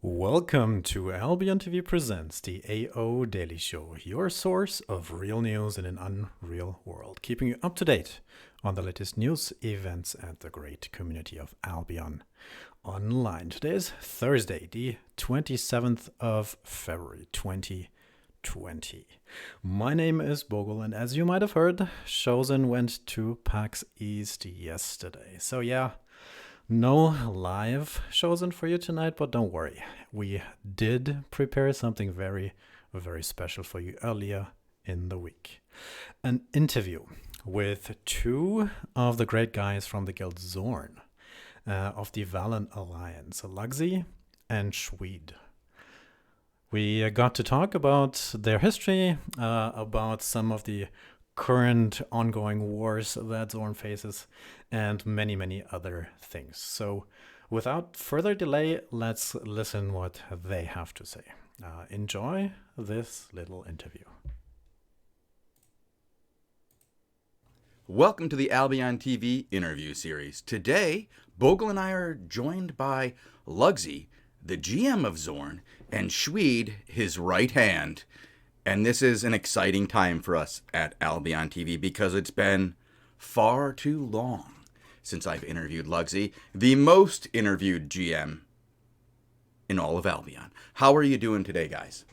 Welcome to AlbionTV Presents the AO Daily Show, your source of real news in an unreal world, keeping you up to date on the latest news, events, and the great community of Albion online. Today is Thursday, the 27th of February, 2020. My name is Bogul, and as you might have heard, Shozen went to PAX East yesterday. So yeah, no live Shozen for you tonight, but don't worry. We did prepare something very, very special for you earlier in the week. An interview with two of the great guys from the guild ZORN of the Valiant Alliance, Lugzi and Schwede. We got to talk about their history, about some of the current ongoing wars that Zorn faces, and many, many other things. So without further delay, let's listen what they have to say. Enjoy this little interview. Welcome to the AlbionTV interview series. Today, Bogul and I are joined by Lugzi, the GM of Zorn, and Schwede, his right hand. And this is an exciting time for us at AlbionTV because it's been far too long since I've interviewed Lugzi, the most interviewed GM in all of Albion. How are you doing today, guys?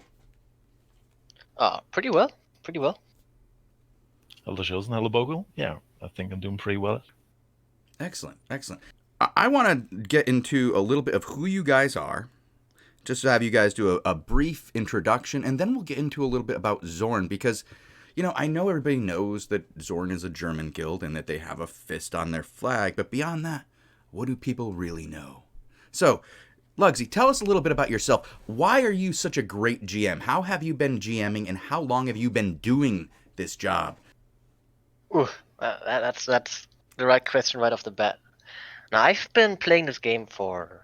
Pretty well. Pretty well. Hello, Shozen. Hello, Bogul. Yeah, I think I'm doing pretty well. Excellent, excellent. I want to get into a little bit of who you guys are, just to have you guys do a brief introduction, and then we'll get into a little bit about Zorn, because, you know, I know everybody knows that Zorn is a German guild and that they have a fist on their flag, but beyond that, what do people really know? So, Lugzi, tell us a little bit about yourself. Why are you such a great GM? How have you been GMing, and how long have you been doing this job? That's the right question right off the bat. Now, I've been playing this game for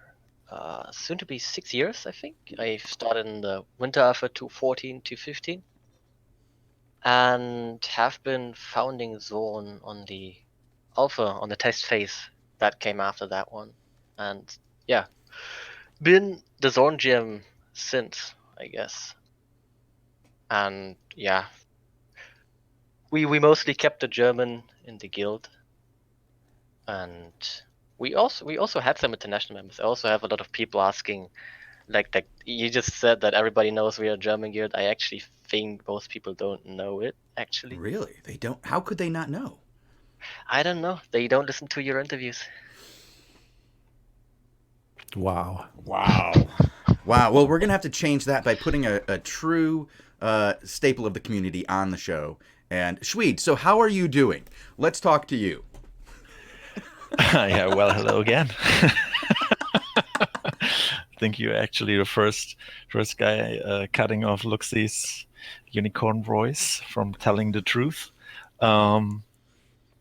soon to be 6 years, I think. I started in the winter alpha 2.14 to 15, and have been founding Zorn on the alpha, on the test phase that came after that one. And yeah, been the Zorn GM since, I guess. And yeah, we mostly kept the German in the guild, and we also had some international members. I also have a lot of people asking, like you just said that everybody knows we are a German guild. I actually think most people don't know it, actually. Really? They don't? How could they not know? I don't know. They don't listen to your interviews. Wow. Wow. Well, we're going to have to change that by putting a true staple of the community on the show. And Schwede, so how are you doing? Let's talk to you. Yeah, well, hello again. I think you're actually the first guy cutting off Lugzi's unicorn voice from telling the truth. Yeah,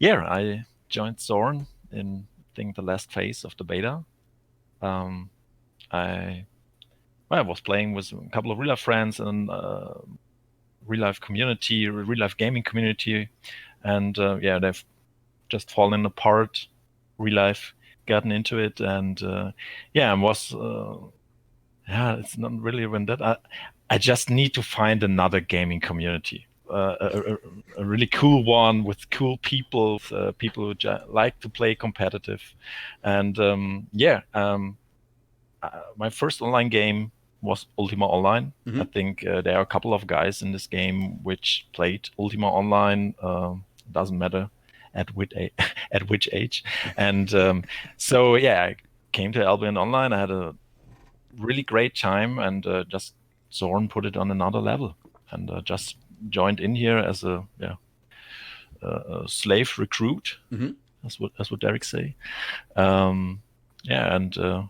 I joined Zorn in, I think, the last phase of the beta. I was playing with a couple of real-life friends and real-life community, real-life gaming community, and yeah, they've just fallen apart. Real life, gotten into it, and yeah, it's not really when that. I just need to find another gaming community, a really cool one with cool people, people who like to play competitive, and my first online game was Ultima Online. Mm-hmm. I think there are a couple of guys in this game which played Ultima Online. Doesn't matter at which age. And so yeah, I came to Albion Online. I had a really great time, and just Zorn put it on another level, and just joined in here as a slave recruit. Mm-hmm. That's what Derek say. Yeah, and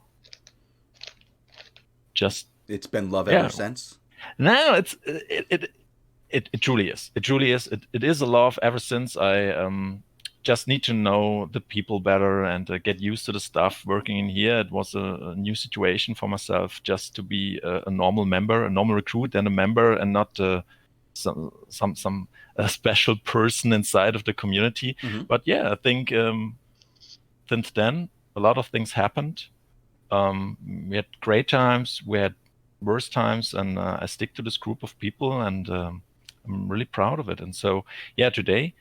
just it's been love ever since. No, it truly is. It truly is. It is a love ever since. I just need to know the people better and get used to the stuff working in here. It was a new situation for myself, just to be a normal member, a normal recruit, and a member, and not some special person inside of the community. Mm-hmm. But yeah, I think since then a lot of things happened. We had great times, we had worse times, and I stick to this group of people, and I'm really proud of it. And so, yeah, today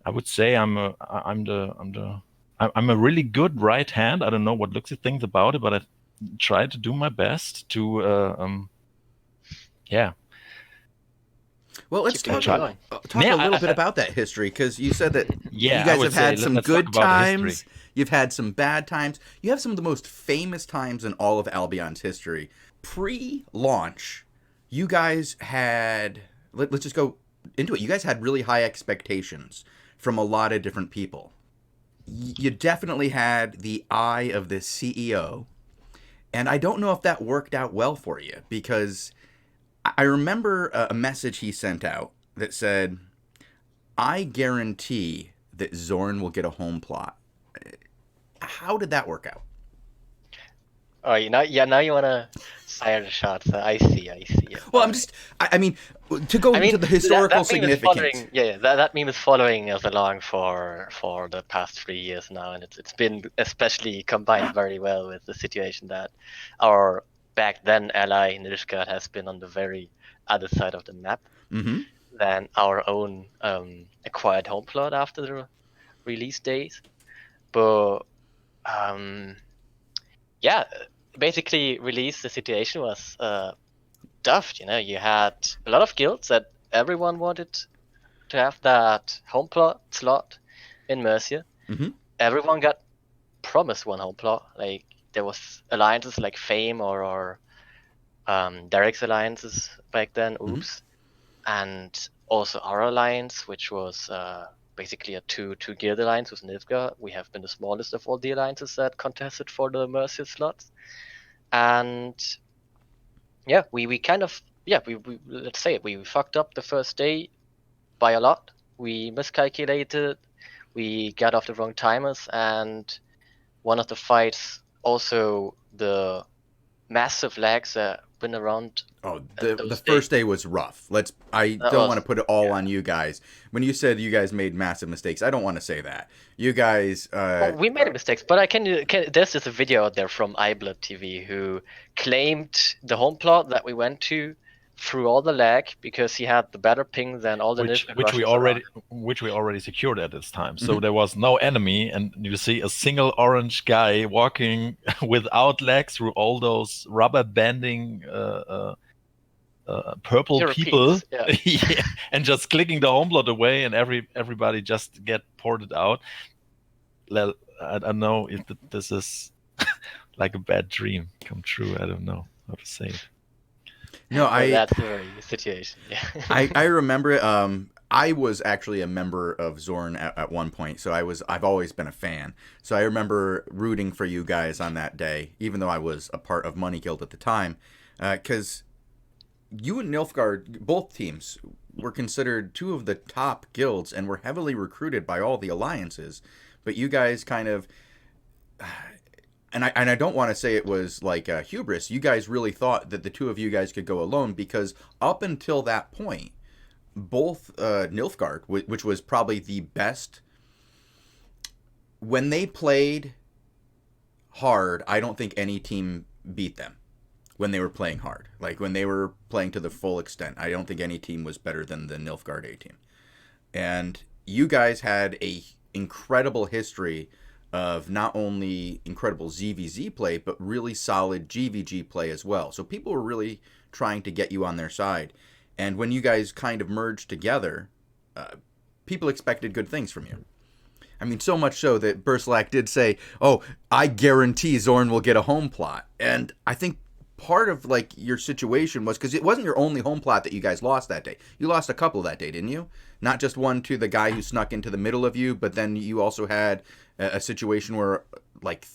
I would say I'm a really good right hand. I don't know what Lugzi thinks about it, but I try to do my best to, yeah. Well, let's Keep talk going. a little bit about that history, because you said that Yeah, you I guys would have had say some let's talk good about the times, history. you've had some bad times, you have some of the most famous times in all of Albion's history. Pre-launch, you guys had, let's just go into it, you guys had really high expectations from a lot of different people. You definitely had the eye of the CEO, and I don't know if that worked out well for you, because I remember a message he sent out that said, I guarantee that Zorn will get a home plot. How did that work out? Oh, now you wanna fire the shots. I see. Well, I mean, to go into the historical that meme is significance. following, that meme is following us along for the past 3 years now, and it's been especially combined very well with the situation that our back then ally Nilfgaard has been on the very other side of the map Mm-hmm. than our own acquired home plot after the release days. But yeah, basically release the situation was tough. You had a lot of guilds that everyone wanted to have that home plot slot in Mercia. Mm-hmm. Everyone got promised one home plot. Like there was alliances like Fame or Derek's alliances back then. Oops, and also our alliance, which was basically a two guild alliance with Nilfgaard. We have been the smallest of all the alliances that contested for the Mercia slots, and yeah, we kind of we let's say it, we fucked up the first day by a lot. We miscalculated, we got off the wrong timers, and one of the fights also the massive lags that been around. Oh, the first day was rough. I don't want to put it all on you guys. When you said you guys made massive mistakes, I don't want to say that. You guys Well, we made mistakes, but there's just a video out there from AlbionTV who claimed the home plot that we went to through all the lag because he had the better ping than all the which we already secured at this time. So there was no enemy, and you see a single orange guy walking without legs through all those rubber banding purple Europeans, people, yeah. and just clicking the home plot away, and everybody just get ported out. I don't know if this is like a bad dream come true. I don't know how to say it. No, that's the very situation. Yeah. I remember it. I was actually a member of Zorn at one point, so I've always been a fan. So I remember rooting for you guys on that day, even though I was a part of Money Guild at the time, because you and Nilfgaard, both teams, were considered two of the top guilds and were heavily recruited by all the alliances. But you guys kind of, and I don't want to say it was like hubris. You guys really thought that the two of you guys could go alone, because up until that point, both Nilfgaard, which was probably the best, when they played hard, I don't think any team beat them when they were playing hard. Like when they were playing to the full extent, I don't think any team was better than the Nilfgaard A team. And you guys had a incredible history of not only incredible ZVZ play, but really solid GVG play as well. So people were really trying to get you on their side. And when you guys kind of merged together, people expected good things from you. I mean, so much so that Burslack did say, oh, I guarantee Zorn will get a home plot. And I think part of like your situation was, because it wasn't your only home plot that you guys lost that day. You lost a couple that day, didn't you? Not just one to the guy who snuck into the middle of you, but then you also had a situation where, like,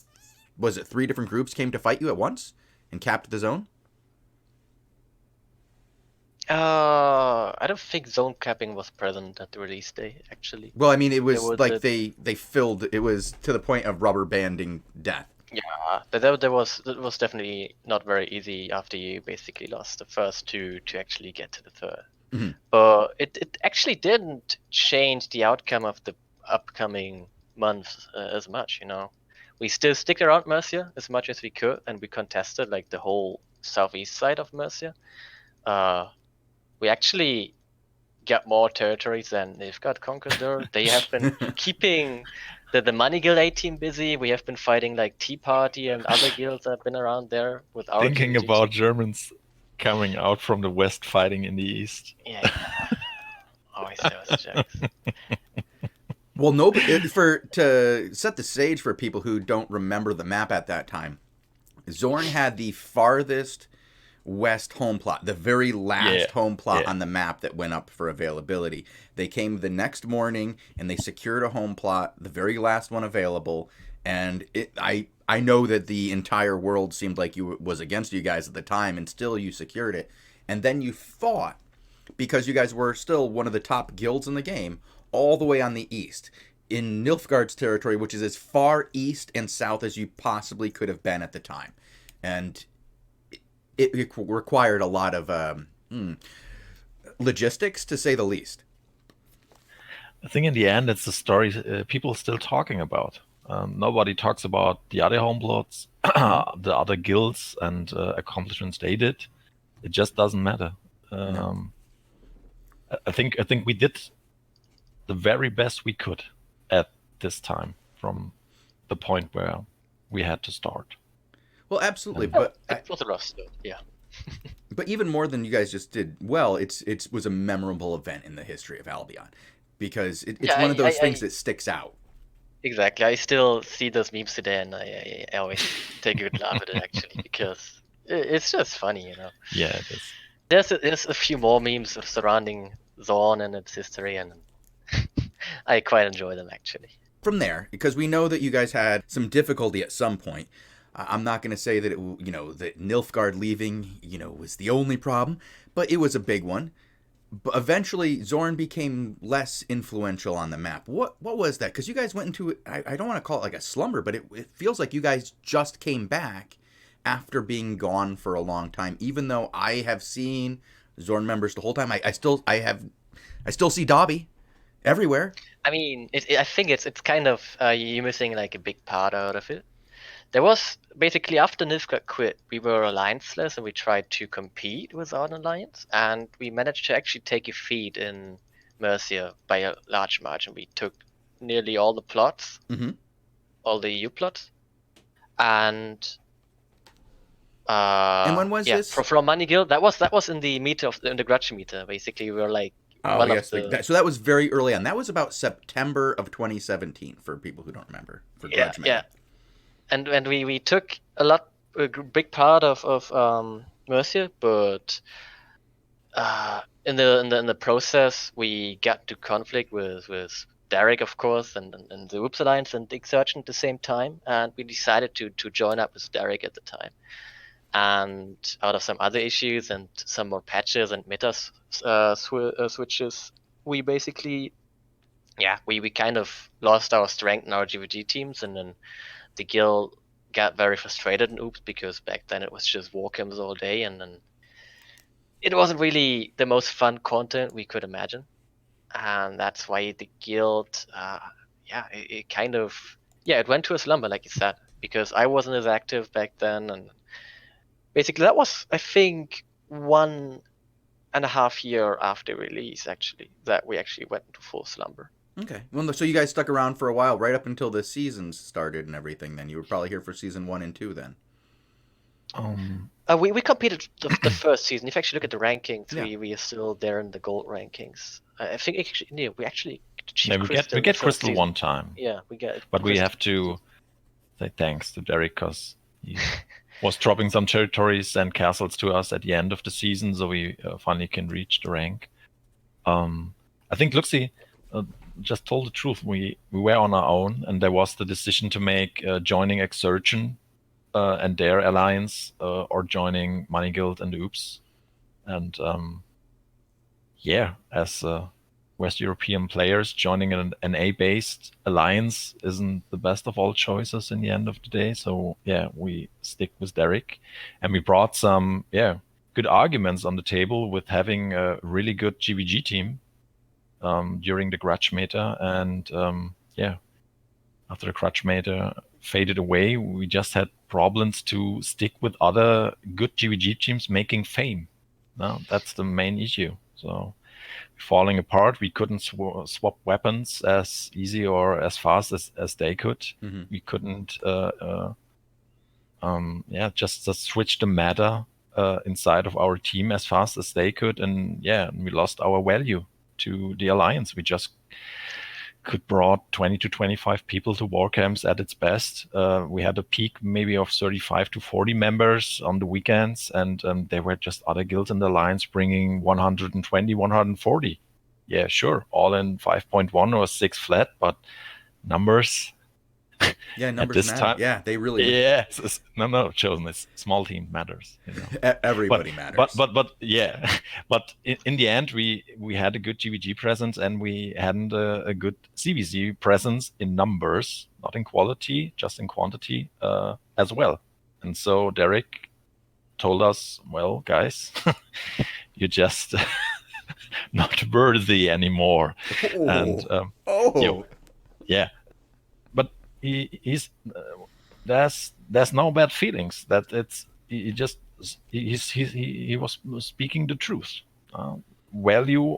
was it 3 different groups came to fight you at once and capped the zone? I don't think zone capping was present at the release day, actually. Well, I mean, it was like they filled, it was to the point of rubber banding death. Yeah, that was definitely not very easy after you basically lost the first two to actually get to the third. Mm-hmm. But it actually didn't change the outcome of the upcoming months as much, we still stick around Mercia as much as we could, and we contested like the whole southeast side of Mercia. We actually got more territories than they've got conquered there. They have been keeping the Money Guild A team busy. We have been fighting like Tea Party and other guilds that have been around there with our Thinking GVG about team. Germans coming out from the west fighting in the east. Yeah. Always those jokes. Well, to set the stage for people who don't remember the map at that time, Zorn had the farthest west home plot, the very last home plot on the map that went up for availability. They came the next morning and they secured a home plot, the very last one available. And I know that the entire world seemed like was against you guys at the time, and still you secured it. And then you fought, because you guys were still one of the top guilds in the game, all the way on the east, in Nilfgaard's territory, which is as far east and south as you possibly could have been at the time. And it required a lot of logistics, to say the least. I think in the end, it's the story people are still talking about. Nobody talks about the other homeplots, the other guilds, and accomplishments they did. It just doesn't matter. No. I think we did the very best we could at this time, from the point where we had to start. Well, absolutely, But it was a rough start, yeah. But even more than you guys just did well, it was a memorable event in the history of Albion, because it's one of those things that sticks out. Exactly. I still see those memes today, and I always take a good laugh at it, actually, because it's just funny, you know. Yeah, it is. There's a few more memes surrounding Zorn and its history, and I quite enjoy them, actually. From there, because we know that you guys had some difficulty at some point. I'm not going to say that that Nilfgaard leaving, was the only problem, but it was a big one. But eventually, Zorn became less influential on the map. What was that? Because you guys went into, I don't want to call it like a slumber, but it feels like you guys just came back after being gone for a long time. Even though I have seen Zorn members the whole time, I still see Dobby everywhere. I mean, I think it's kind of you're missing like a big part out of it. There was basically, after Nilfgaard quit, we were allianceless and we tried to compete with our alliance, and we managed to actually take a feed in Mercia by a large margin. We took nearly all the plots, all the EU plots, and when was this? From Money Guild. That was in the meter in the Grudge meter. Basically, we were like so that was very early on. That was about September of 2017 for people who don't remember. For Grudge meter. Yeah. And we took a big part of Mercia, but in the process we got into conflict with Derek, of course, and the Oops Alliance and Exurgent at the same time, and we decided to join up with Derek at the time. And out of some other issues and some more patches and meta switches, we basically, we kind of lost our strength in our GVG teams, and then the guild got very frustrated in Oops, because back then it was just war camps all day, and then it wasn't really the most fun content we could imagine. And that's why the guild, it kind of, it went to a slumber, like you said, because I wasn't as active back then. And basically that was, I think, 1.5 years after release, actually, that we actually went into full slumber. Okay. Well, so you guys stuck around for a while, right up until the seasons started and everything. Then you were probably here for season 1 and 2 then. We competed the first season. If you actually look at the rankings, we are still there in the gold rankings. I think we actually we get Crystal season. One time. Yeah, we get. But we have to say thanks to Derek, because he was dropping some territories and castles to us at the end of the season, so we finally can reach the rank. I think Lugzi just told the truth. We were on our own, and there was the decision to make joining Exurgent and their alliance, or joining Money Guild and Oops. And as West European players, joining an A-based alliance isn't the best of all choices in the end of the day. So we stick with Derek, and we brought some good arguments on the table with having a really good GVG team during the Grudge meta. And after the Grudge meta faded away. We just had problems to stick with other good GVG teams making fame. No, that's the main issue. So falling apart, we couldn't swap weapons as easy or as fast as they could. We couldn't just switch the meta inside of our team as fast as they could, and we lost our value to the alliance. We just could brought 20 to 25 people to war camps at its best. We had a peak maybe of 35 to 40 members on the weekends, and there were just other guilds in the alliance bringing 120, 140. Yeah, sure, all in 5.1 or 6 flat, but numbers. Yeah, numbers this matter. Time, yeah, they really. Yeah, no, Chosen. It's small team matters. Everybody matters. But but in the end, we had a good GVG presence, and we hadn't a good CVC presence in numbers, not in quality, just in quantity as well. And so Derek told us, well, guys, you're just not worthy anymore. Oh. And yeah. He's there's no bad feelings. That he was speaking the truth. Value,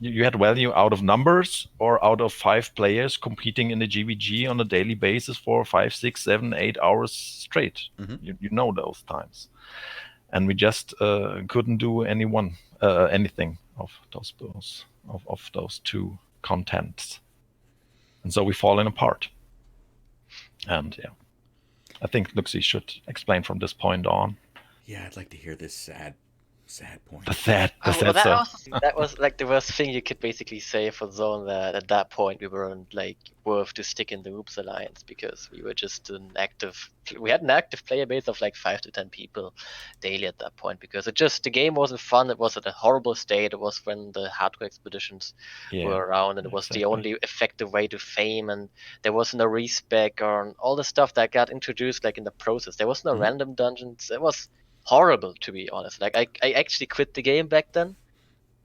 you had value out of numbers or out of 5 players competing in the GVG on a daily basis for 5, 6, 7, 8 hours straight. You know those times, and we just couldn't do anything of those 2 contents, and so we fallen apart. And I think Lugzi should explain from this point on. Yeah, I'd like to hear this sad point. That was like the worst thing you could basically say for Zone, that at that point we weren't like worth to stick in the Oops Alliance, because we were just we had an active player base of like 5 to 10 people daily at that point, because the game wasn't fun. It was at a horrible state. It was when the hardcore expeditions were around, and it was the only effective way to fame, and there wasn't a respec or all the stuff that got introduced like in the process. There was no random dungeons. It was horrible, to be honest. Like I actually quit the game back then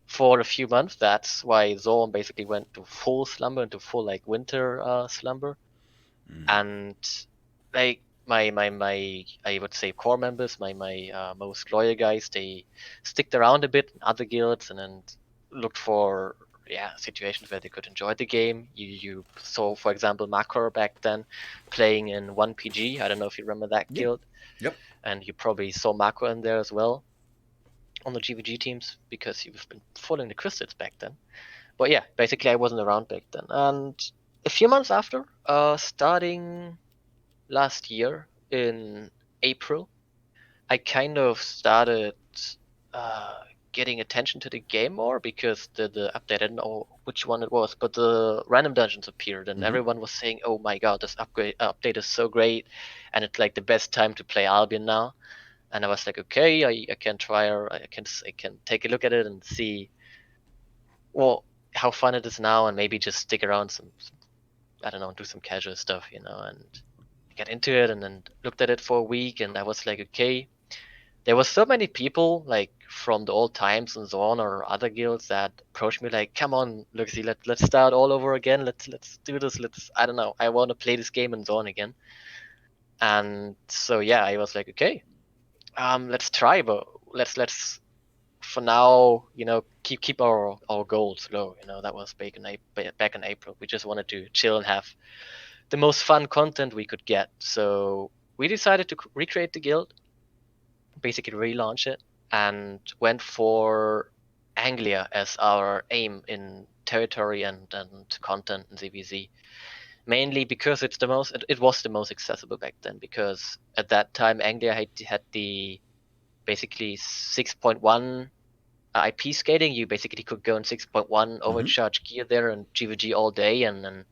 for a few months. That's why Zorn basically went to full slumber, into full like winter slumber. And like my I would say core members, my most loyal guys, they sticked around a bit in other guilds and then looked for situations where they could enjoy the game. You saw, for example, Makor back then playing in 1PG. I don't know if you remember that guild. Yep. And you probably saw Makor in there as well on the GVG teams, because you've been following the Crystals back then. But yeah, basically I wasn't around back then. And a few months after, starting last year in April, I kind of started getting attention to the game more, because the update, I don't know which one it was, but the random dungeons appeared, and everyone was saying, oh my god, this update is so great, and it's like the best time to play Albion now. And I was like, okay, I can try, or I can take a look at it and see how fun it is now, and maybe just stick around some I don't know, do some casual stuff, and get into it. And then looked at it for a week, and I was like, okay, there was so many people like from the old times and so on, or other guilds, that approached me like, come on, Lugzi, let's start all over again. Let's do this. I don't know, I want to play this game and so on again. And so I was like, okay, let's try, but let's for now, keep our goals low. That was back in April. We just wanted to chill and have the most fun content we could get. So we decided to recreate the guild, basically relaunch it, and went for Anglia as our aim in territory and content in ZVZ. Mainly because it was the most accessible back then, because at that time Anglia had the basically 6.1 IP scaling. You basically could go in 6.1 overcharge gear there and GVG all day, and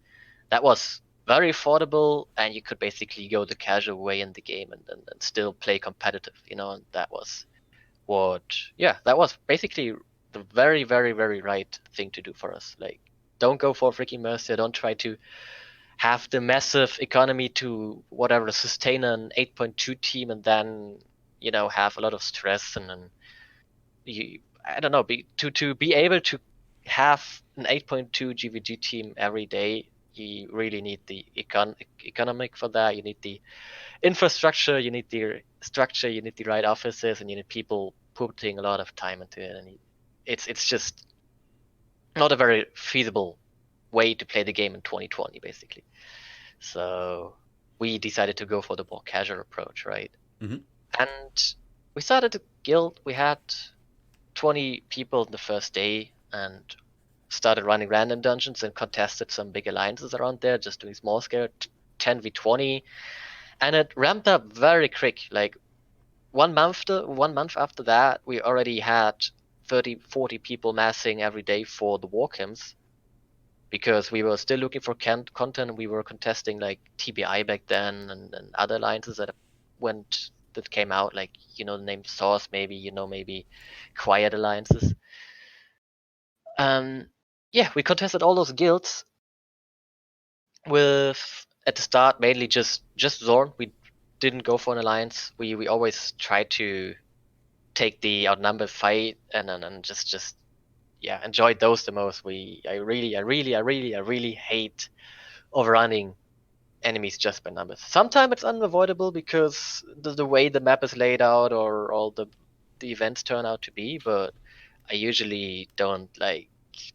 that was very affordable, and you could basically go the casual way in the game and still play competitive, and that was that was basically the very, very, very right thing to do for us. Like, don't go for freaking Mercia, don't try to have the massive economy to whatever, sustain an 8.2 team, and then have a lot of stress, and then I don't know, to be able to have an 8.2 GVG team every day. You really need the economic for that. You need the infrastructure. You need the structure. You need the right offices, and you need people putting a lot of time into it. And it's just not a very feasible way to play the game in 2020, basically. So we decided to go for the more casual approach, right? Mhm. And we started a guild. We had 20 people the first day and started running random dungeons and contested some big alliances around there, just doing small scale 10v20, and it ramped up very quick. Like 1 month after that, we already had 30-40 people massing every day for the war camps, because we were still looking for content. We were contesting like TBI back then, and other alliances that came out, like the name Source, maybe maybe quiet alliances. Yeah, we contested all those guilds with, at the start, mainly just Zorn. We didn't go for an alliance. We always tried to take the outnumbered fight and just yeah, enjoyed those the most. I really hate overrunning enemies just by numbers. Sometimes it's unavoidable because the way the map is laid out or all the events turn out to be, but I usually don't like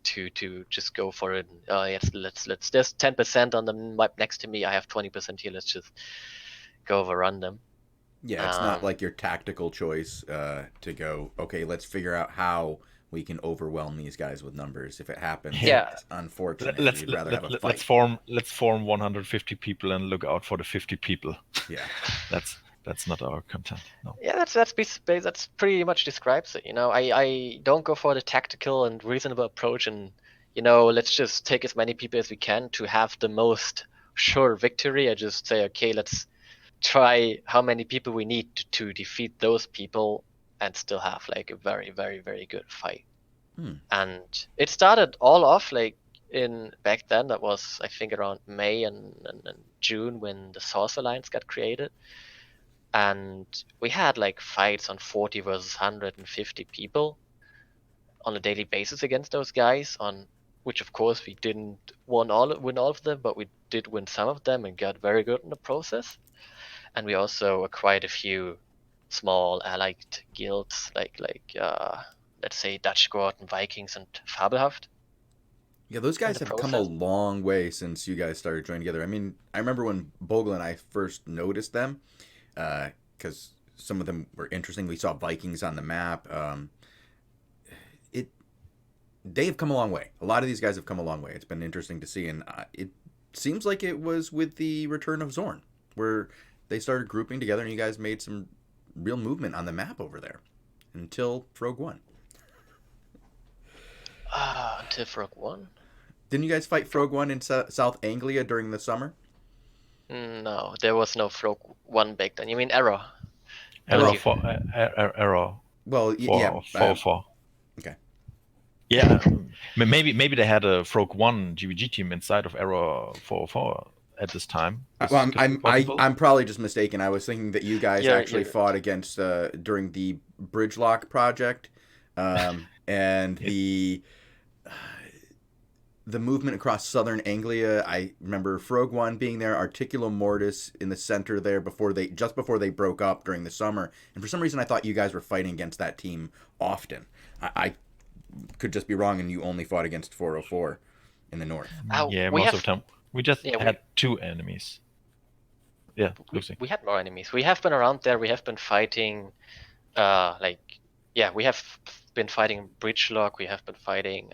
to just go for it. Oh yes, let's there's 10% on the map next to me. I have 20% here. Let's just go overrun them. Yeah, it's not like your tactical choice to go, okay, let's figure out how we can overwhelm these guys with numbers. If it happens, Yeah. it's unfortunate. Let's You'd rather have a fight. let's form 150 people and look out for the 50 people. Yeah. That's not our content. No. Yeah, that's pretty much describes it. I don't go for the tactical and reasonable approach, and let's just take as many people as we can to have the most sure victory. I just say, okay, let's try how many people we need to defeat those people and still have like a very, very, very good fight. And it started all off like back then. That was, I think, around May and June when the Source Alliance got created. And we had like fights on 40 versus 150 people on a daily basis against those guys, on which of course we didn't win all of them, but we did win some of them and got very good in the process. And we also acquired a few small allied guilds, like let's say Dutch Guard and Vikings and Fabelhaft. Yeah, those guys have come a long way since you guys started joining together. I mean, I remember when Bogul and I first noticed them, because some of them were interesting. We saw Vikings on the map. They have come a long way. A lot of these guys have come a long way. It's been interesting to see, and it seems like it was with the return of Zorn, where they started grouping together, and you guys made some real movement on the map over there until Frog 1. Until Frog 1? Didn't you guys fight Frog 1 in South Anglia during the summer? No, there was no Frog 1 back then. You mean Error? Error 4. Error. Well, yeah. 4. Okay. Yeah, maybe they had a Frog 1 GVG team inside of Error 4 at this time. Well, I'm probably just mistaken. I was thinking that you guys actually fought against during the Bridgelock project, and the movement across southern Anglia. I remember Frog 1 being there, Articulum Mortis in the center there before they broke up during the summer. And for some reason, I thought you guys were fighting against that team often. I could just be wrong, and you only fought against 404 in the north. Yeah, most of the time. We just had 2 enemies. Yeah, Lugzi. We had more enemies. We have been around there. We have been fighting, we have been fighting Bridgelock. We have been fighting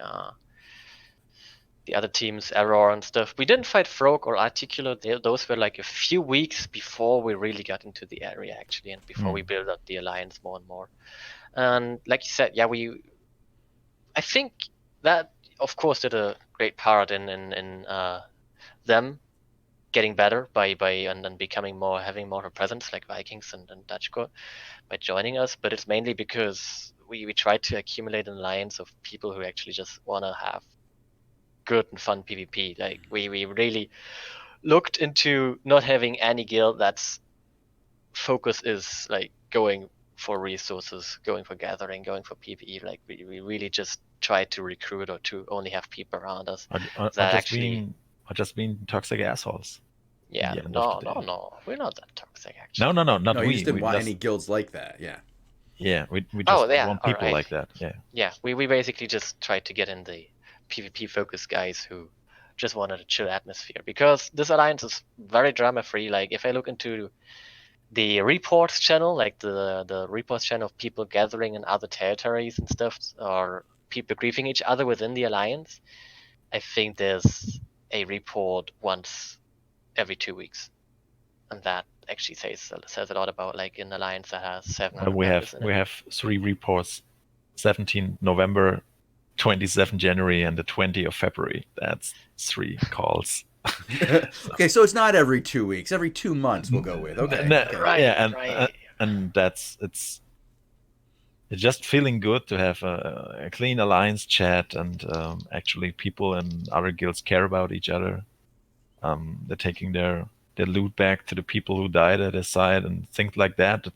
the other teams, Error and stuff. We didn't fight Frog or Articulate. Those were like a few weeks before we really got into the area, actually, and before we built up the alliance more and more. And like you said, I think that, of course, did a great part in them getting better by and becoming having more of a presence, like Vikings and Dutch Guard, by joining us. But it's mainly because we tried to accumulate an alliance of people who actually just want to have good and fun PvP. Like we really looked into not having any guild that's focus is like going for resources, going for gathering, going for PvE. Like we really just try to recruit or to only have people around us are or just being toxic assholes. Yeah, the end no, of the no, day. no. We're not that toxic, actually. No, not No, you we. just didn't We want just, any guilds like that. Yeah. yeah, we Oh, just yeah, want all people right. like that. Yeah. Yeah, we basically just tried to get in the PvP-focused guys who just wanted a chill atmosphere. Because this alliance is very drama-free. Like, if I look into the reports channel, like the reports channel of people gathering in other territories and stuff, or people griefing each other within the alliance, I think there's a report once every 2 weeks, and that actually says a lot about like an alliance that has 700 We members have in it. 3 reports: 17 November, 27 January, and the 20th of February. That's 3 calls. Okay, so it's not every 2 weeks. Every 2 months we'll go with. Okay. Okay. Right, Yeah, right. and it's just feeling good to have a clean alliance chat, and actually people in other guilds care about each other. They're taking their loot back to the people who died at their side and things like that.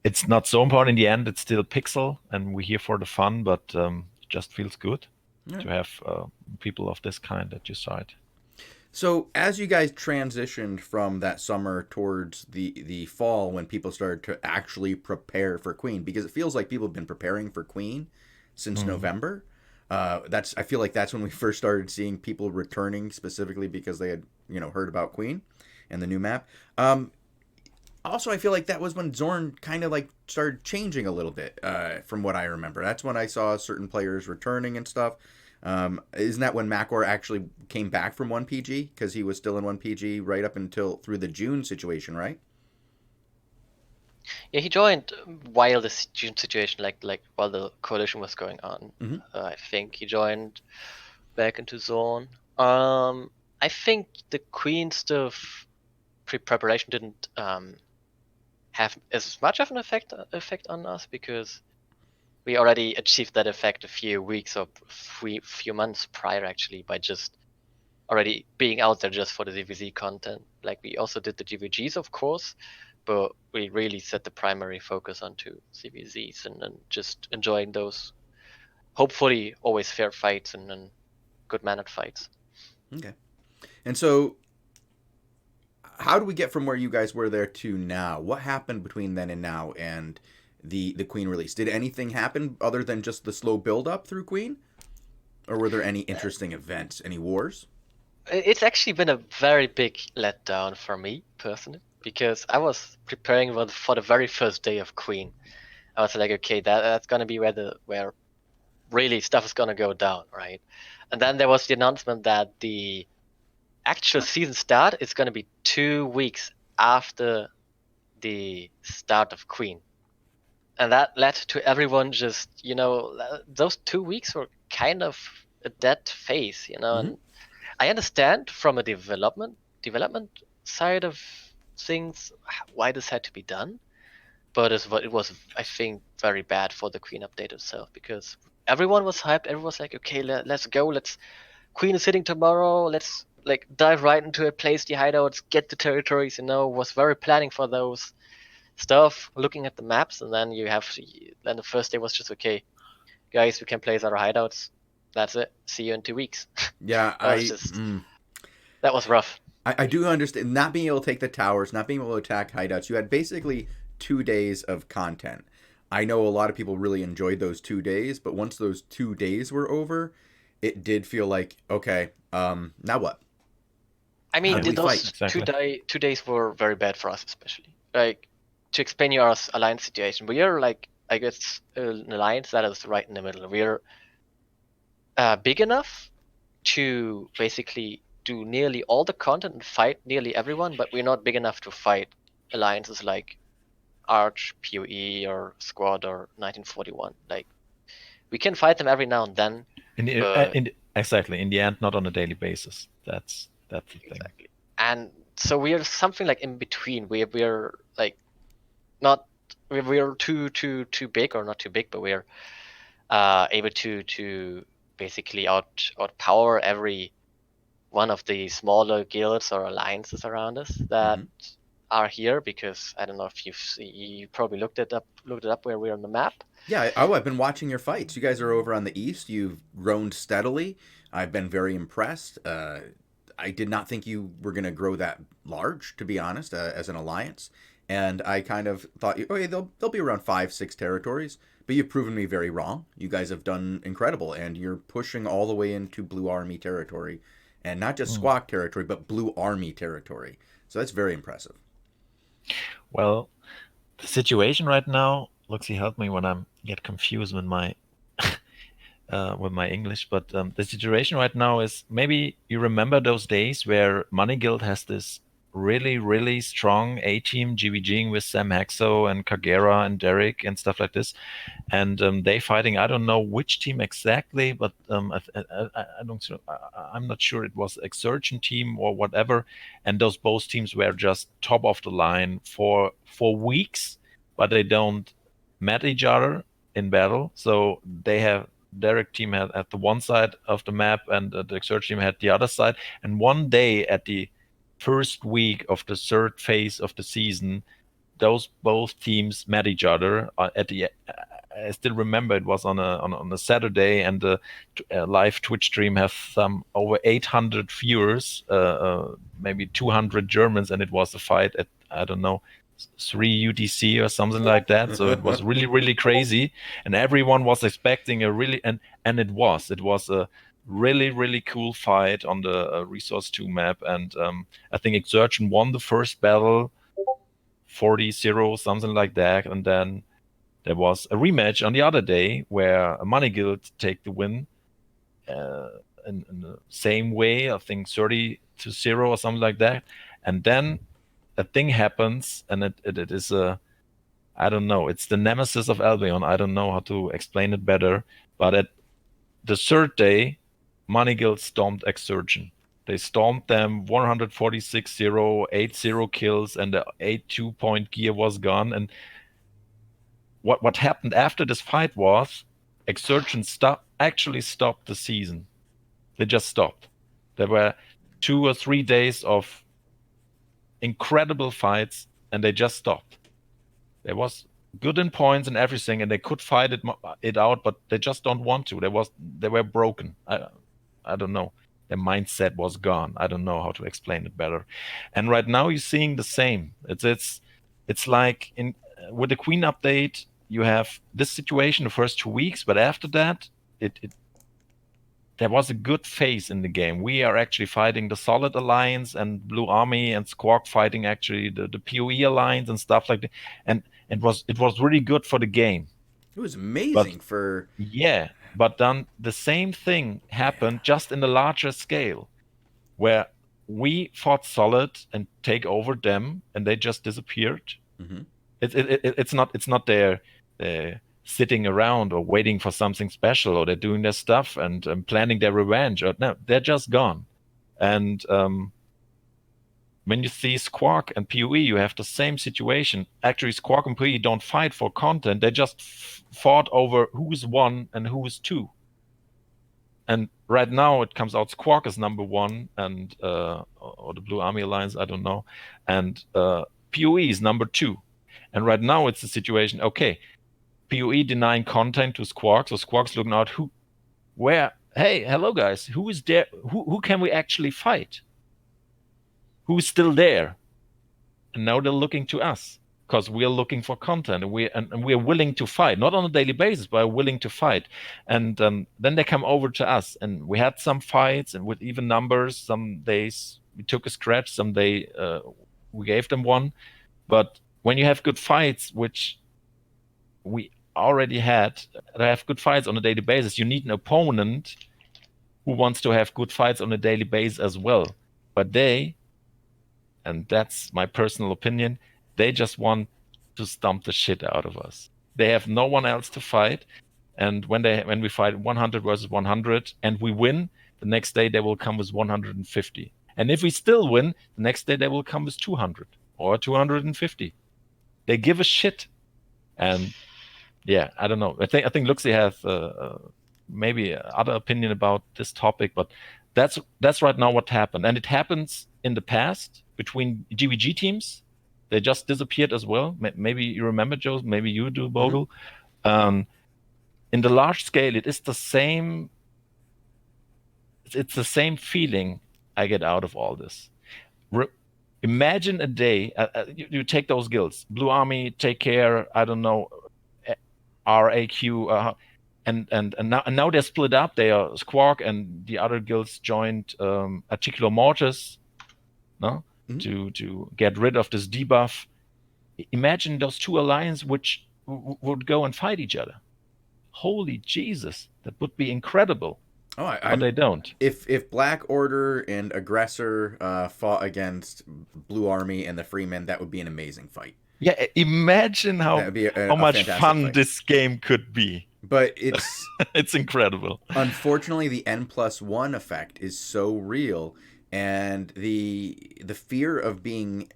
It's not so important in the end. It's still pixel, and we're here for the fun, but it just feels good Yeah. to have people of this kind at your side. So as you guys transitioned from that summer towards the fall, when people started to actually prepare for Queen, because it feels like people have been preparing for Queen since November. I feel like that's when we first started seeing people returning, specifically because they had heard about Queen and the new map. Also, I feel like that was when Zorn kind of like started changing a little bit, from what I remember. That's when I saw certain players returning and stuff. Isn't that when Macor actually came back from 1PG? Because he was still in 1PG right up until through the June situation, right? Yeah, he joined while the June situation, like while the coalition was going on. Mhm. I think he joined back into Zorn. I think the Queen stuff preparation didn't have as much of an effect on us, because we already achieved that effect a few weeks or few months prior, actually, by just already being out there just for the DVZ content. Like, we also did the GVGs, of course, but we really set the primary focus onto CVZs and just enjoying those, hopefully always fair fights and good mannered fights. Okay. And so, how do we get from where you guys were there to now? What happened between then and now and the Queen release? Did anything happen other than just the slow build up through Queen? Or were there any interesting events, any wars? It's actually been a very big letdown for me personally, because I was preparing for the very first day of Queen. I was like, okay, that's gonna be where really stuff is gonna go down, right? And then there was the announcement that the actual season start is gonna be 2 weeks after the start of Queen, and that led to everyone just those 2 weeks were kind of a dead phase, and I understand from a development side of things why this had to be done, but it was, I think, very bad for the Queen update itself, because everyone was hyped. Everyone was like, okay, let's go. Queen is hitting tomorrow. Let's like dive right into it, place the hideouts, get the territories. Was very planning for those stuff, looking at the maps, and then then the first day was just, okay, guys, we can place our hideouts. That's it. See you in 2 weeks. Yeah, That was rough. I do understand not being able to take the towers, not being able to attack hideouts. You had basically 2 days of content. I know a lot of people really enjoyed those 2 days, but once those 2 days were over, it did feel like, okay, now what? I mean, those Exactly. 2 days were very bad for us, especially. Like, to explain your alliance situation, we are like, I guess, an alliance that is right in the middle. We're big enough to basically do nearly all the content and fight nearly everyone, but we're not big enough to fight alliances like Arch, PoE, or Squad, or 1941. Like, we can fight them every now and then. Exactly. In the end, not on a daily basis. That's the thing. Exactly. And so we are something like in between. We're like not we're too big, or not too big, but we're able to basically outpower every one of the smaller guilds or alliances around us that are here, because I don't know if you probably looked it up where we're on the map. Yeah, I've been watching your fights. You guys are over on the east. You've grown steadily. I've been very impressed. I did not think you were going to grow that large, to be honest, as an alliance. And I kind of thought, okay, they'll be around 5, 6 territories. But you've proven me very wrong. You guys have done incredible, and you're pushing all the way into Blue Army territory, and not just Squawk territory, but Blue Army territory. So that's very impressive. Well, the situation right now, Luxy, help me when I get confused with my English, but the situation right now is, maybe you remember those days where Money Guild has this really, really strong A-team GVGing with Sam Hexo and Kagera and Derek and stuff like this, and they fighting, I don't know which team exactly, but I'm not sure it was Exurgent team or whatever, and those both teams were just top of the line for weeks, but they don't met each other in battle, so they have Derek team had at the one side of the map and the Exurgent team had the other side, and one day at the first week of the third phase of the season, those both teams met each other at the. I still remember it was on a Saturday, and the live Twitch stream has some over 800 viewers, maybe 200 Germans, and it was a fight at, I don't know, 3 UTC or something like that. So it was really, really crazy, and everyone was expecting a really and it was a really, really cool fight on the Resource 2 map, and I think Exurgent won the first battle 40-0, something like that, and then there was a rematch on the other day where Money Guild take the win in the same way, I think 30-0 or something like that, and then a thing happens, and it is I don't know, it's the nemesis of Albion. I don't know how to explain it better, but at the third day, Money Guild stormed Exurgent. They stormed them 146-0, 8-0 kills, and the 8-2 point gear was gone. And what happened after this fight was Exurgent actually stopped the season. They just stopped. There were 2 or 3 days of incredible fights, and they just stopped. There was good in points and everything, and they could fight it out, but they just don't want to. They were broken. I don't know. Their mindset was gone. I don't know how to explain it better. And right now you're seeing the same. It's like with the Queen update, you have this situation the first 2 weeks, but after that, there was a good phase in the game. We are actually fighting the Solid Alliance and Blue Army, and Squawk fighting actually the PoE Alliance and stuff like that. And it was really good for the game. It was amazing Yeah, but then the same thing happened just in a larger scale, where we fought Solid and take over them, and they just disappeared. Mm-hmm. It's not they're sitting around or waiting for something special, or they're doing their stuff and planning their revenge. Or no, they're just gone. And when you see Squawk and PoE, you have the same situation. Actually, Squawk and PoE don't fight for content. They just fought over who's 1 and who's 2. And right now it comes out Squawk is number 1, and or the Blue Army Alliance, I don't know, and PoE is number 2. And right now it's the situation, okay, PoE denying content to Squawk, so Squawk's looking out hey, hello guys, who is there? Who can we actually fight? Who's still there? And now they're looking to us, because we're looking for content, and we're willing to fight, not on a daily basis, but willing to fight. And then they come over to us, and we had some fights, and with even numbers. Some days we took a scratch, some day we gave them one. But when you have good fights, which we already had, to have good fights on a daily basis, you need an opponent who wants to have good fights on a daily basis as well. But and that's my personal opinion, they just want to stomp the shit out of us. They have no one else to fight, and when we fight 100 versus 100 and we win, the next day they will come with 150. And if we still win, the next day they will come with 200 or 250. They give a shit. And yeah, I don't know. I think Luxy has maybe other opinion about this topic, but that's right now what happened. And it happens in the past between GVG teams. They just disappeared as well. Maybe you remember, Joe. Maybe you do, Bogul. Mm-hmm. In the large scale, it is the same. It's the same feeling. I get out of all this? Imagine a day, you take those guilds, Blue Army, Take Care, I don't know, RAQ, and now they're split up. They are Squawk, and the other guilds joined Articulo Mortis, no, to get rid of this debuff. Imagine those two alliances which would go and fight each other. Holy Jesus, that would be incredible. But they don't. If Black Order and Aggressor fought against Blue Army and the Freemen, that would be an amazing fight. Yeah, imagine how much fun fight. This game could be. But it's it's incredible. Unfortunately, the N+1 effect is so real, and the fear of being,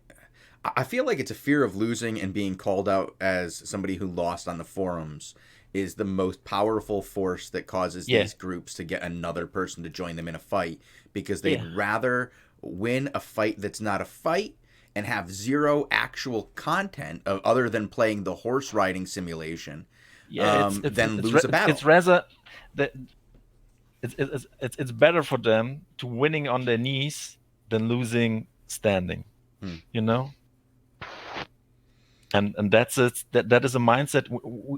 I feel like it's a fear of losing and being called out as somebody who lost on the forums is the most powerful force that causes these groups to get another person to join them in a fight, because they'd rather win a fight that's not a fight and have zero actual content other than playing the horse riding simulation than lose a battle. It's rather that it's better for them to winning on their knees than losing standing. You know. And that's it. That is a mindset.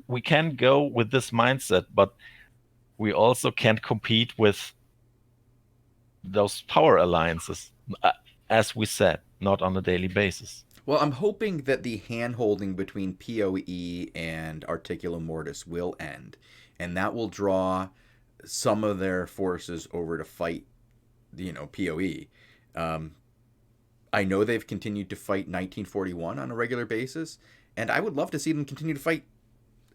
We can go with this mindset, but we also can't compete with those power alliances, as we said, not on a daily basis. Well, I'm hoping that the hand-holding between PoE and Articulo Mortis will end, and that will draw some of their forces over to fight, PoE. I know they've continued to fight 1941 on a regular basis, and I would love to see them continue to fight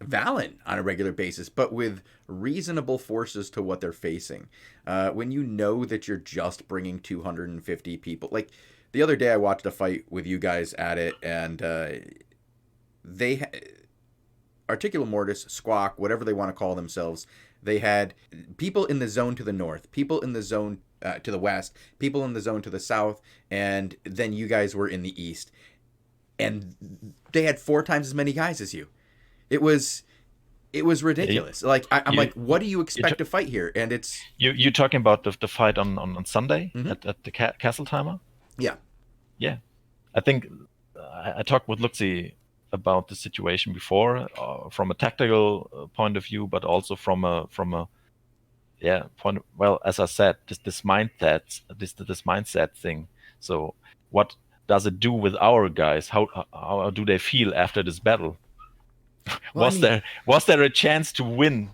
Valen on a regular basis, but with reasonable forces to what they're facing. When you know that you're just bringing 250 people, like the other day I watched a fight with you guys at it, and Articulo Mortis, Squawk, whatever they want to call themselves, they had people in the zone to the north, people in the zone to the west, people in the zone to the south, and then you guys were in the east. And they had 4 times as many guys as you. It was ridiculous. I'm like, what do you expect to fight here? And it's... You're talking about the fight on Sunday at the Castle Timer? Yeah. Yeah. I think I talked with Lugzi about the situation before, from a tactical point of view, but also from a point. Well, as I said, this mindset thing. So, what does it do with our guys? How do they feel after this battle? Well, was there a chance to win?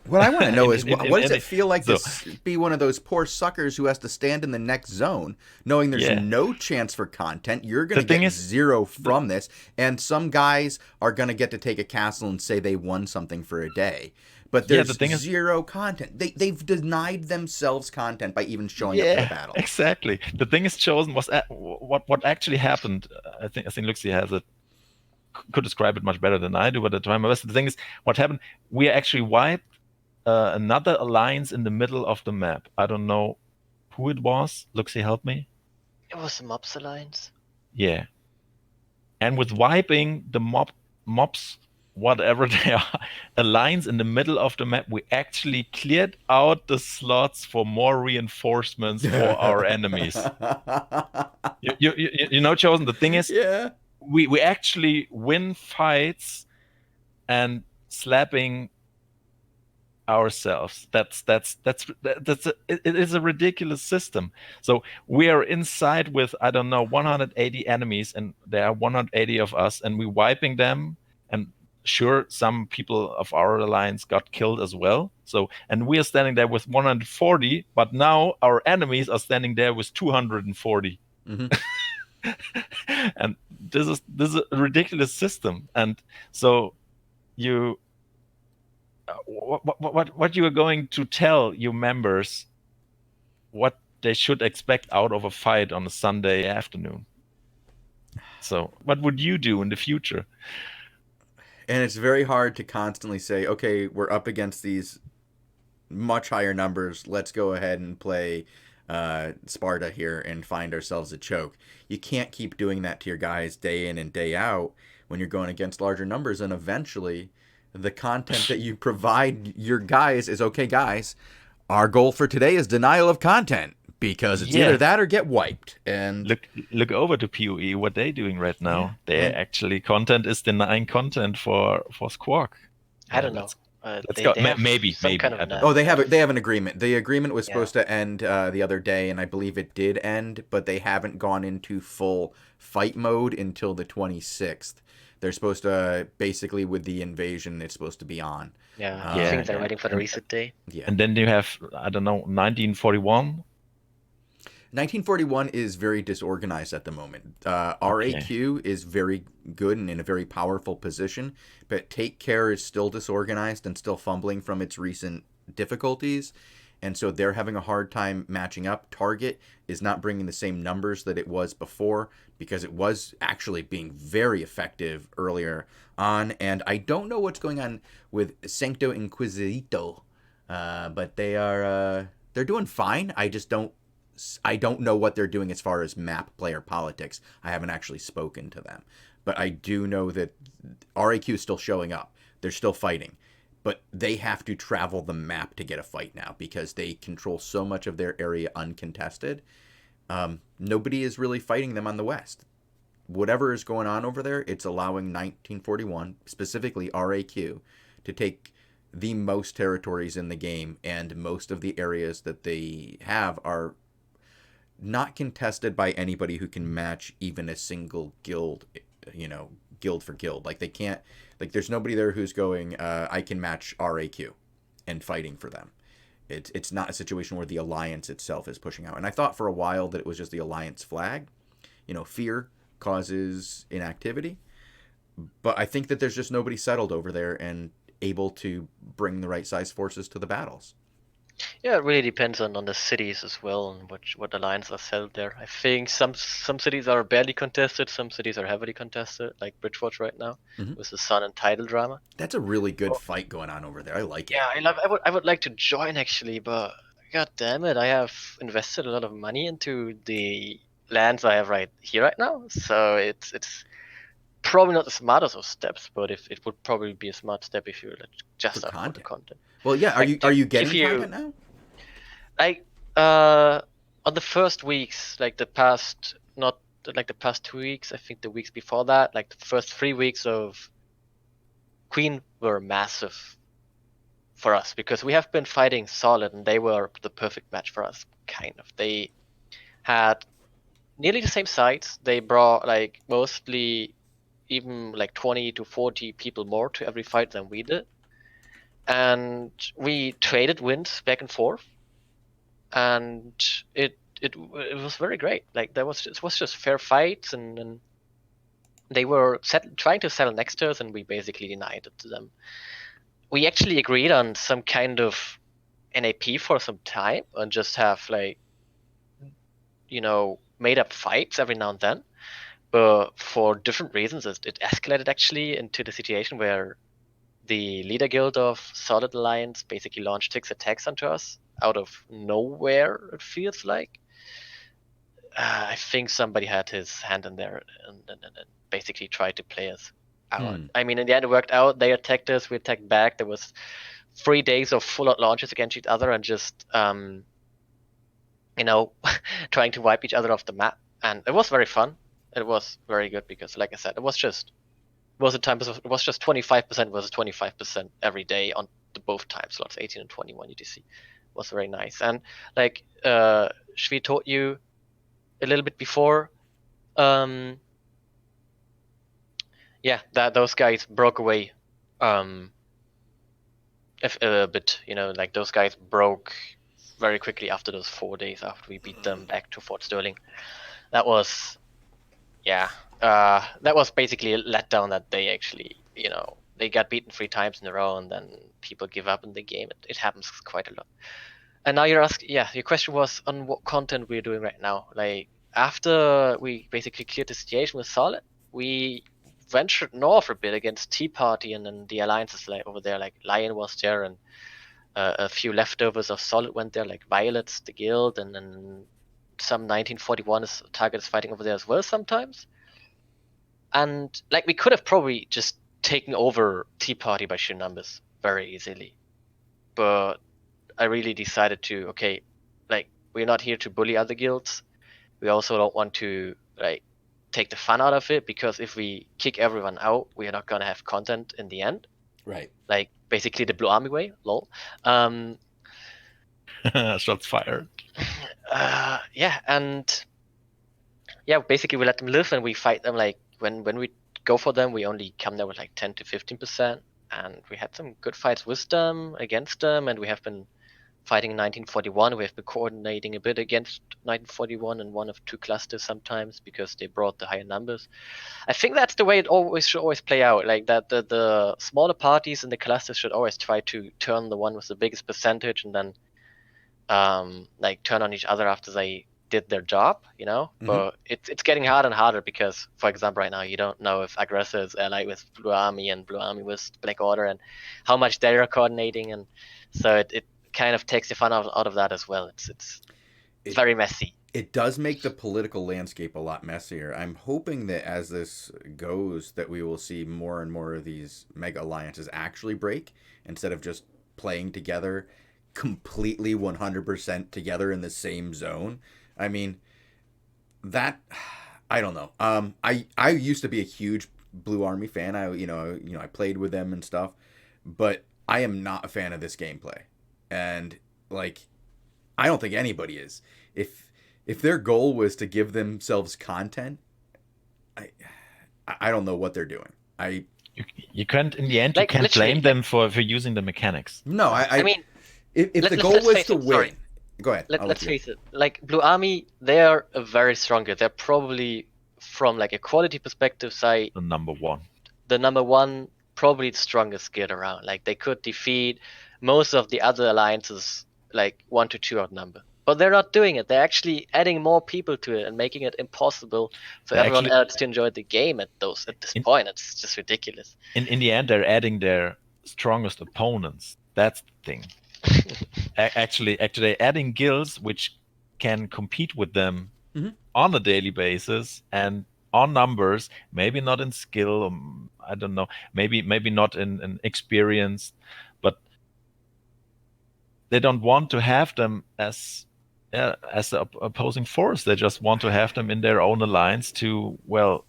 What I want to know is, what does it feel like to be one of those poor suckers who has to stand in the next zone, knowing there's no chance for content? You're going to get zero from this, and some guys are going to get to take a castle and say they won something for a day. But there's zero content. They've denied themselves content by even showing up to the battle. Exactly. The thing is, Shozen was what actually happened. I think Lugzi could describe it much better than I do, but at the time, the thing is, what happened? We actually wiped another alliance in the middle of the map. I don't know who it was. Lugzi, help me. It was the Mobs Alliance. Yeah. And with wiping the mobs, whatever they are, alliance in the middle of the map, we actually cleared out the slots for more reinforcements for our enemies. You know, Chosen, the thing is, we actually win fights and slapping ourselves. It is a ridiculous system. So we are inside with, I don't know, 180 enemies, and there are 180 of us, and we're wiping them. And sure, some people of our alliance got killed as well. So, and we are standing there with 140, but now our enemies are standing there with 240. And this is a ridiculous system. And so you what you are going to tell your members what they should expect out of a fight on a Sunday afternoon. So what would you do in the future? And it's very hard to constantly say, okay, we're up against these much higher numbers. Let's go ahead and play Sparta here and find ourselves a choke. You can't keep doing that to your guys day in and day out when you're going against larger numbers. And eventually, the content that you provide your guys is, okay, guys, our goal for today is denial of content. because it's Yeah. either that or get wiped. And Look over to PoE, what they're doing right now. Yeah, Their and- actually content is denying content for Squawk. I don't know. Let's They go. have Maybe. some kind of I don't an know. Oh, they have an agreement. The agreement was Yeah. supposed to end the other day, and I believe it did end, but they haven't gone into full fight mode until the 26th. They're supposed to, basically, with the invasion, it's supposed to be on. Yeah, Yeah, I think they're yeah. waiting for the reset day. Yeah. And then you have, I don't know, 1941. 1941 is very disorganized at the moment. RAQ is very good and in a very powerful position, but Take Care is still disorganized and still fumbling from its recent difficulties, and so they're having a hard time matching up. Target is not bringing the same numbers that it was before because it was actually being very effective earlier on, and I don't know what's going on with Sancto Inquisito, but they're doing fine. I don't know what they're doing as far as map player politics. I haven't actually spoken to them. But I do know that RAQ is still showing up. They're still fighting. But they have to travel the map to get a fight now because they control so much of their area uncontested. Nobody is really fighting them on the west. Whatever is going on over there, it's allowing 1941, specifically RAQ, to take the most territories in the game, and most of the areas that they have are not contested by anybody who can match even a single guild, guild for guild. Like, they can't, like, there's nobody there who's going, I can match RAQ and fighting for them. It's not a situation where the alliance itself is pushing out. And I thought for a while that it was just the alliance flag. Fear causes inactivity. But I think that there's just nobody settled over there and able to bring the right size forces to the battles. Yeah, it really depends on the cities as well and what alliance are settled there. I think some cities are barely contested, some cities are heavily contested, like Bridgewater right now with the Sun and Tidal drama. That's a really good fight going on over there. I like it. Yeah, I would like to join actually, but god damn it, I have invested a lot of money into the lands I have right here right now, so it's probably not the smartest of steps, but if it would probably be a smart step if you just For for the content. Well, yeah. Are you getting you- content now? Like on the first weeks, like the past 2 weeks, I think the weeks before that, like the first 3 weeks of Queen were massive for us because we have been fighting Solid and they were the perfect match for us, kind of. They had nearly the same sites. They brought like mostly even like 20 to 40 people more to every fight than we did. And we traded wins back and forth. And it was very great. Like it was just fair fights, and they were trying to settle next to us, and we basically denied it to them. We actually agreed on some kind of NAP for some time, and just have made up fights every now and then. But for different reasons, it escalated actually into the situation where the leader guild of Solid Alliance basically launched 6 attacks onto us out of nowhere, it feels like. I think somebody had his hand in there and basically tried to play us out. I mean, in the end, it worked out. They attacked us, we attacked back. There was 3 days of full-out launches against each other and just, trying to wipe each other off the map. And it was very fun. It was very good because, like I said, it was just 25% versus 25% every day on both time slots, 18 and 21 UTC. It was very nice. And like Schwede told you a little bit before, that those guys broke away a bit. Like those guys broke very quickly after those 4 days after we beat them back to Fort Sterling. That was, that was basically a letdown that they actually, they got beaten 3 times in a row and then people give up in the game. It happens quite a lot. And now your question was on what content we're doing right now. Like after we basically cleared the situation with Solid, we ventured north a bit against Tea Party and then the alliances like over there, like Lion was there and a few leftovers of Solid went there, like Violets, the guild, and then some 1941 target is fighting over there as well sometimes. And like we could have probably just taken over Tea Party by sheer numbers very easily, but I really decided to we're not here to bully other guilds. We also don't want to like take the fun out of it, because if we kick everyone out, we are not gonna have content in the end. Right. Like basically the Blue Army way, lol. Shots fired. Yeah, and yeah, basically we let them live and we fight them. Like when we go for them, we only come there with like 10 to 15%, and we had some good fights with them, against them, and we have been fighting in 1941. We have been coordinating a bit against 1941 in one of two clusters sometimes, because they brought the higher numbers. I think that's the way it should always play out. Like that, the smaller parties in the clusters should always try to turn the one with the biggest percentage, and then like turn on each other after they did their job, you know. But it's getting harder and harder, because for example right now you don't know if aggressor is allied with Blue Army and Blue Army with Black Order, and how much they are coordinating, and so it kind of takes the fun out of that as well. It's very messy. It does make the political landscape a lot messier. I'm hoping that as this goes, that we will see more and more of these mega alliances actually break, instead of just playing together completely 100% together in the same zone. I mean, that, I don't know. I used to be a huge Blue Army fan. I played with them and stuff, but I am not a fan of this gameplay. And like, I don't think anybody is. If their goal was to give themselves content, I don't know what they're doing. You can't, in the end, Like, you can't literally, blame them for using the mechanics. No, I mean, if the goal was to win, sorry. go ahead. Let's face it. Like Blue Army, they are a very strong guild. They're probably, from like a quality perspective, say The number one. the number one, probably the strongest guild around. Like they could defeat most of the other alliances like 1 to 2 outnumber. But they're not doing it. They're actually adding more people to it and making it impossible for everyone else to enjoy the game at this point. It's just ridiculous. In the end, they're adding their strongest opponents. That's the thing. Actually, adding guilds which can compete with them on a daily basis and on numbers, maybe not in skill, I don't know, maybe not in experience, but they don't want to have them as the opposing force. They just want to have them in their own alliance to, well,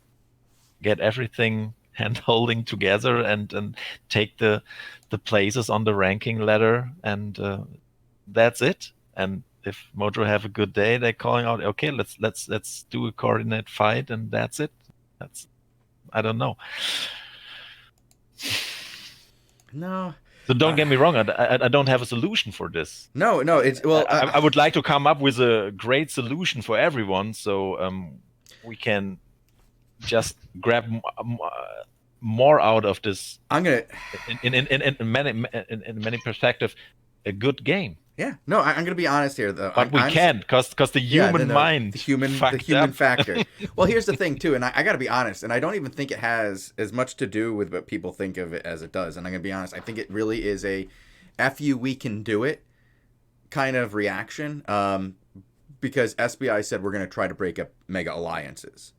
get everything hand-holding together and take the places on the ranking ladder, and that's it. And if Mojo have a good day, they're calling out, okay, let's do a coordinate fight, and that's it. I don't know. No. So don't get me wrong. I don't have a solution for this. No. It's well. I would like to come up with a great solution for everyone, so we can just grab more out of this. I'm gonna in many perspectives, a good game. Yeah. No, I'm gonna be honest here though. But we can't, because the human mind, the human factor. Well, here's the thing too, and I gotta be honest, and I don't even think it has as much to do with what people think of it as it does. And I'm gonna be honest, I think it really is a "F you, we can do it" kind of reaction. Because SBI said we're gonna try to break up mega alliances,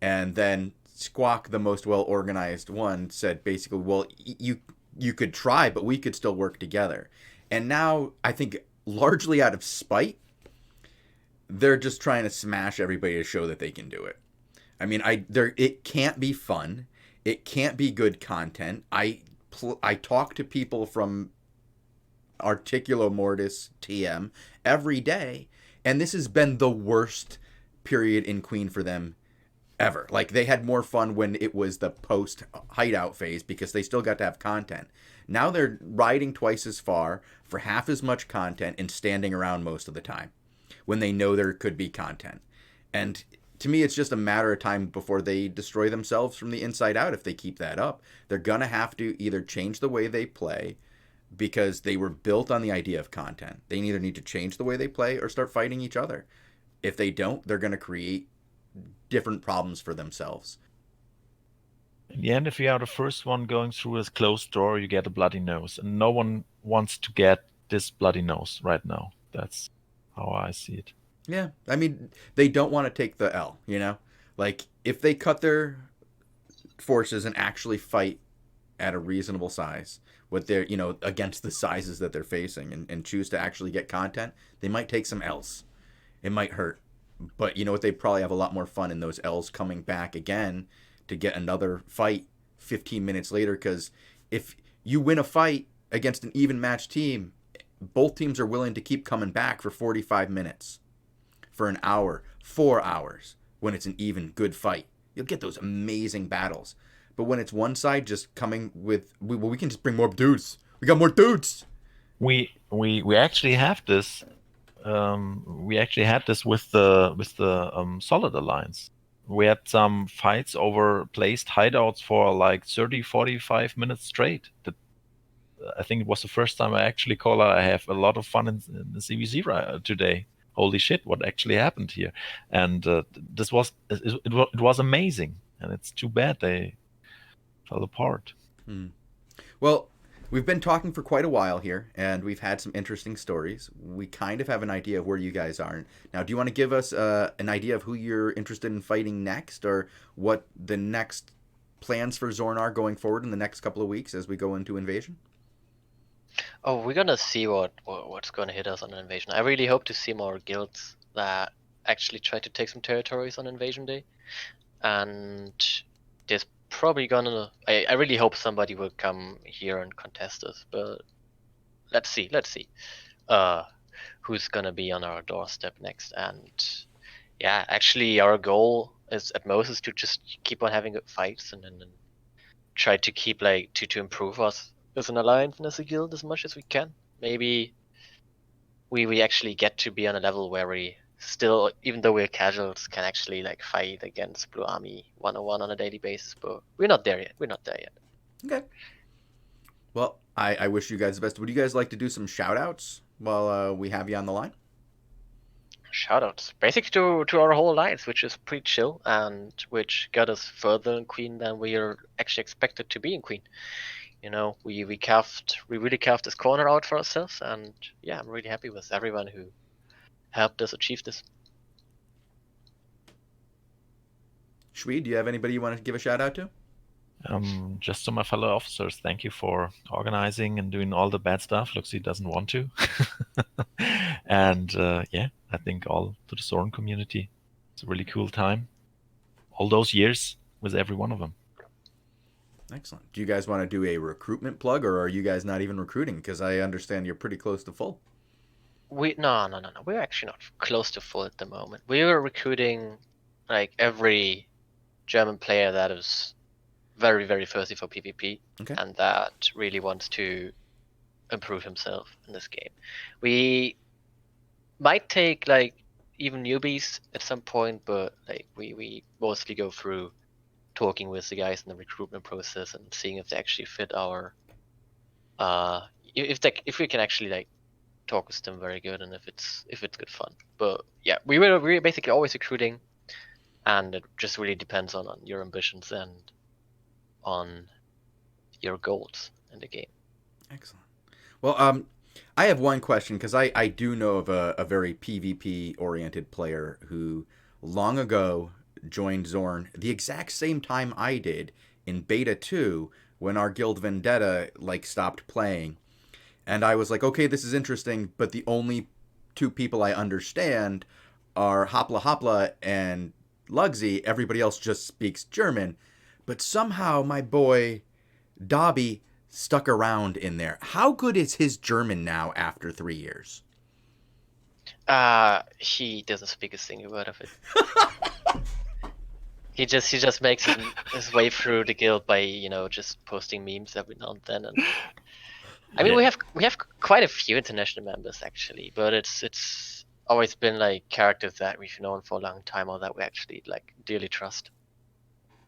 and then Squawk, the most well organized one, said basically, well, you could try, but we could still work together. And now, I think, largely out of spite, they're just trying to smash everybody to show that they can do it. I mean, it can't be fun. It can't be good content. I talk to people from Articulo Mortis TM every day, and this has been the worst period in Queen for them ever. Like, they had more fun when it was the post-hideout phase, because they still got to have content. Now they're riding twice as far for half as much content and standing around most of the time when they know there could be content. And to me, it's just a matter of time before they destroy themselves from the inside out if they keep that up. They're going to have to either change the way they play, because they were built on the idea of content. They either need to change the way they play or start fighting each other. If they don't, they're going to create different problems for themselves. In the end, if you are the first one going through a closed door, you get a bloody nose. And no one wants to get this bloody nose right now. That's how I see it. Yeah. I mean, they don't want to take the L, you know? Like, if they cut their forces and actually fight at a reasonable size, what they're, against the sizes that they're facing, and choose to actually get content, they might take some L's. it might hurt. But you know what? They probably have a lot more fun in those L's coming back again to get another fight 15 minutes later. Because if you win a fight against an even matched team, both teams are willing to keep coming back for 45 minutes, for an hour, 4 hours when it's an even good fight. You'll get those amazing battles. But when it's one side just coming with, we can just bring more dudes. We got more dudes. We actually have this. We actually had this with the Solid Alliance. We had some fights over placed hideouts for like 30, 45 minutes straight. I think it was the first time I actually call I have a lot of fun in the CVC today. Holy shit, what actually happened here? And this was it was amazing, and it's too bad they fell apart. Well, we've been talking for quite a while here, and we've had some interesting stories. We kind of have an idea of where you guys are. Now, do you want to give us an idea of who you're interested in fighting next, or what the next plans for Zorn are going forward in the next couple of weeks as we go into Invasion? Oh, we're gonna see what's gonna hit us on Invasion. I really hope to see more guilds that actually try to take some territories on Invasion Day, and there's probably gonna. I really hope somebody will come here and contest us, but let's see. Who's gonna be on our doorstep next? And yeah, actually, our goal is at most is to just keep on having good fights and then try to keep to improve us as an alliance and as a guild as much as we can. Maybe we actually get to be on a level where we still, even though we're casuals, can actually fight against Blue Army 101 on a daily basis. But we're not there yet. Okay. Well, I wish you guys the best. Would you guys like to do some shout outs while we have you on the line? Shoutouts, basically to our whole alliance, which is pretty chill and which got us further in Queen than we are actually expected to be in Queen. You know, we really carved this corner out for ourselves, and yeah, I'm really happy with everyone who helped us achieve this. Schwede, do you have anybody you want to give a shout out to? Just to my fellow officers, thank you for organizing and doing all the bad stuff. Lugzi doesn't want to. And yeah, I think all to the Zorn community. It's a really cool time. All those years with every one of them. Excellent. Do you guys want to do a recruitment plug, or are you guys not even recruiting? Because I understand you're pretty close to full. No. We're actually not close to full at the moment. We were recruiting every German player that is very, very thirsty for PvP, Okay. and that really wants to improve himself in this game. We might take even newbies at some point, but we mostly go through talking with the guys in the recruitment process and seeing if they actually fit our if we can actually talk with them very good, and if it's good fun. But yeah, we're basically always recruiting, and it just really depends on your ambitions and on your goals in the game. Excellent. Well, I have one question, because I do know of a very PvP oriented player who long ago joined Zorn the exact same time I did in Beta 2 when our guild Vendetta stopped playing. And I was like, okay, this is interesting, but the only two people I understand are Hopla Hopla and Lugzi. Everybody else just speaks German. But somehow my boy Dobby stuck around in there. How good is his German now after 3 years? He doesn't speak a single word of it. He just makes his way through the guild by just posting memes every now and then. And I mean, we have quite a few international members actually, but it's always been characters that we've known for a long time or that we actually dearly trust.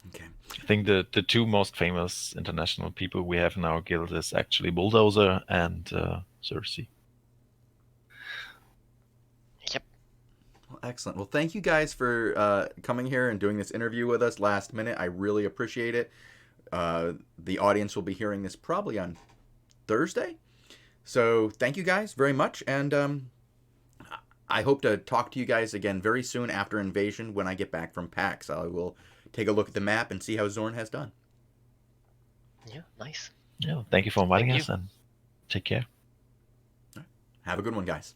Okay. I think the two most famous international people we have in our guild is actually Bulldozer and Cersei. Yep. Well, excellent. Well, thank you guys for coming here and doing this interview with us last minute. I really appreciate it. The audience will be hearing this probably on Thursday. So thank you guys very much. And I hope to talk to you guys again very soon after Invasion when I get back from PAX. I will take a look at the map and see how Zorn has done. Yeah, nice. Yeah, thank you for inviting us, and take care. Have a good one, guys.